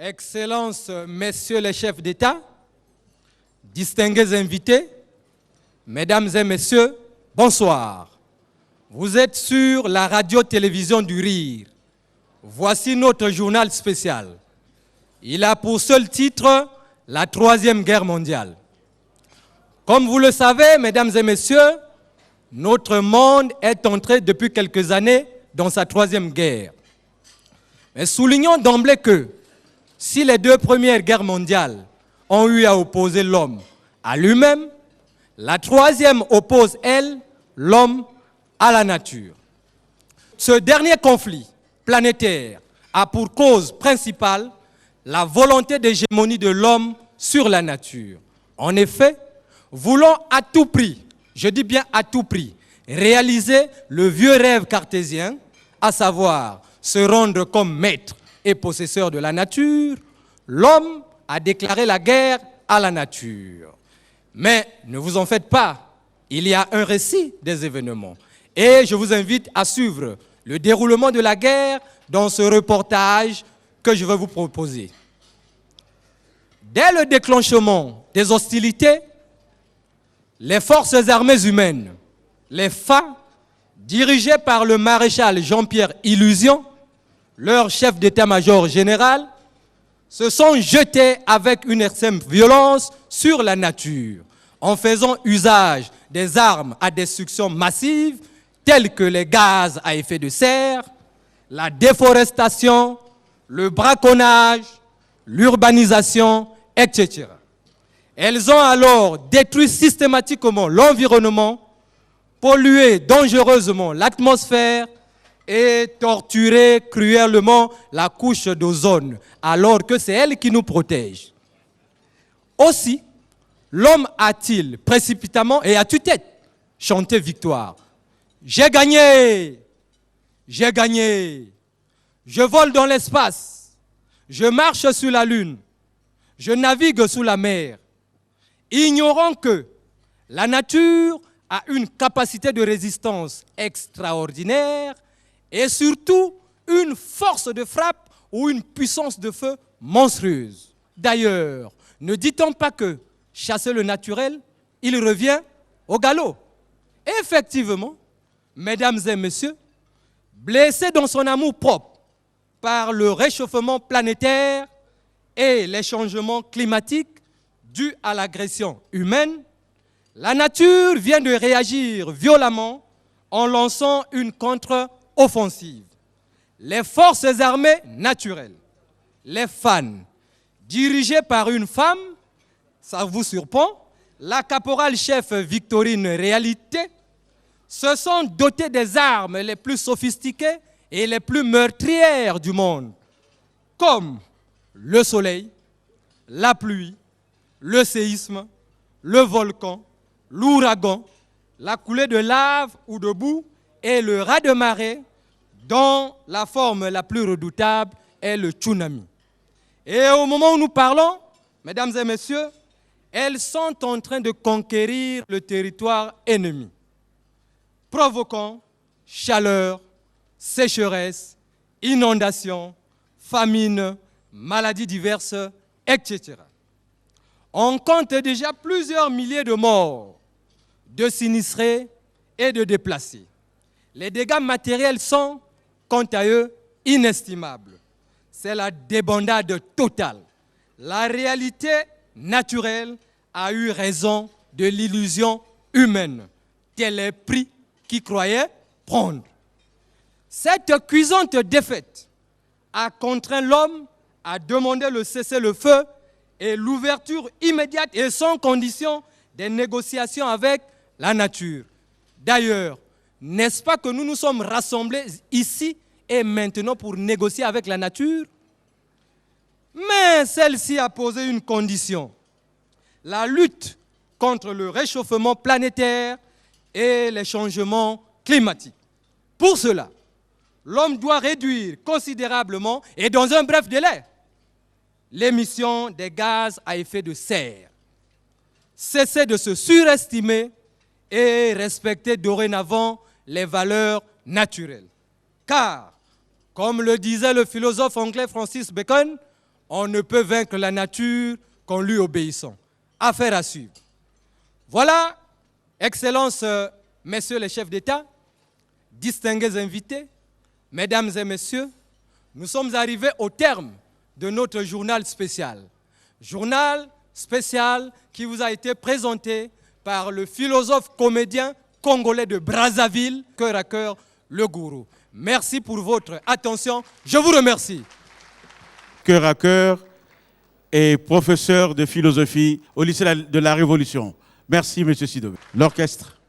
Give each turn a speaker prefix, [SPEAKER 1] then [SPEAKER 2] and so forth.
[SPEAKER 1] Excellences, messieurs les chefs d'État, distingués invités, mesdames et messieurs, bonsoir. Vous êtes sur la radio-télévision du Rire. Voici notre journal spécial. Il a pour seul titre « La Troisième Guerre mondiale ». Comme vous le savez, mesdames et messieurs, notre monde est entré depuis quelques années dans sa troisième guerre. Mais soulignons d'emblée que si les deux premières guerres mondiales ont eu à opposer l'homme à lui-même, la troisième oppose, elle, l'homme à la nature. Ce dernier conflit planétaire a pour cause principale la volonté d'hégémonie de l'homme sur la nature. En effet, voulant à tout prix, je dis bien à tout prix, réaliser le vieux rêve cartésien, à savoir se rendre comme maître et possesseur de la nature, l'homme a déclaré la guerre à la nature. Mais ne vous en faites pas, il y a un récit des événements. Et je vous invite à suivre le déroulement de la guerre dans ce reportage que je vais vous proposer. Dès le déclenchement des hostilités, les forces armées humaines, les FA, dirigées par le maréchal Jean-Pierre Illusion, leur chef d'état-major général, se sont jetés avec une extrême violence sur la nature, en faisant usage des armes à destruction massive, telles que les gaz à effet de serre, la déforestation, le braconnage, l'urbanisation, etc. Elles ont alors détruit systématiquement l'environnement, pollué dangereusement l'atmosphère et torturé cruellement la couche d'ozone, alors que c'est elle qui nous protège. Aussi, l'homme a-t-il précipitamment et à tue-tête chanté victoire. J'ai gagné, j'ai gagné, je vole dans l'espace, je marche sur la lune, je navigue sous la mer, ignorant que la nature a une capacité de résistance extraordinaire et surtout une force de frappe ou une puissance de feu monstrueuse. D'ailleurs, ne dit-on pas que chasser le naturel, il revient au galop? Effectivement, mesdames et messieurs, blessé dans son amour propre par le réchauffement planétaire et les changements climatiques dus à l'agression humaine, la nature vient de réagir violemment en lançant une contre-offensive. Les forces armées naturelles, les FAN, dirigées par une femme, ça vous surprend, la caporale-chef Victorine Réalité, se sont dotées des armes les plus sophistiquées et les plus meurtrières du monde, comme le soleil, la pluie, le séisme, le volcan, l'ouragan, la coulée de lave ou de boue et le raz-de-marée, dont la forme la plus redoutable est le tsunami. Et au moment où nous parlons, mesdames et messieurs, elles sont en train de conquérir le territoire ennemi, provoquant chaleur, sécheresse, inondations, famine, maladies diverses, etc. On compte déjà plusieurs milliers de morts, de sinistrés et de déplacés. Les dégâts matériels sont, quant à eux, inestimables. C'est la débandade totale. La réalité naturelle a eu raison de l'illusion humaine. Tel est le prix qu'ils croyaient prendre. Cette cuisante défaite a contraint l'homme à demander le cessez-le-feu et l'ouverture immédiate et sans condition des négociations avec la nature. D'ailleurs, n'est-ce pas que nous nous sommes rassemblés ici et maintenant pour négocier avec la nature? Mais celle-ci a posé une condition. La lutte contre le réchauffement planétaire et les changements climatiques. Pour cela, l'homme doit réduire considérablement et dans un bref délai l'émission des gaz à effet de serre. Cesser de se surestimer et respecter dorénavant les valeurs naturelles. Car, comme le disait le philosophe anglais Francis Bacon, on ne peut vaincre la nature qu'en lui obéissant. Affaire à suivre. Voilà, Excellences, Messieurs les chefs d'État, distingués invités, Mesdames et Messieurs, nous sommes arrivés au terme de notre journal spécial. Journal spécial qui vous a été présenté par le philosophe comédien congolais de Brazzaville, cœur à cœur, le gourou. Merci pour votre attention. Je vous remercie.
[SPEAKER 2] Cœur à cœur et professeur de philosophie au lycée de la Révolution. Merci, M. Sidobé. L'orchestre.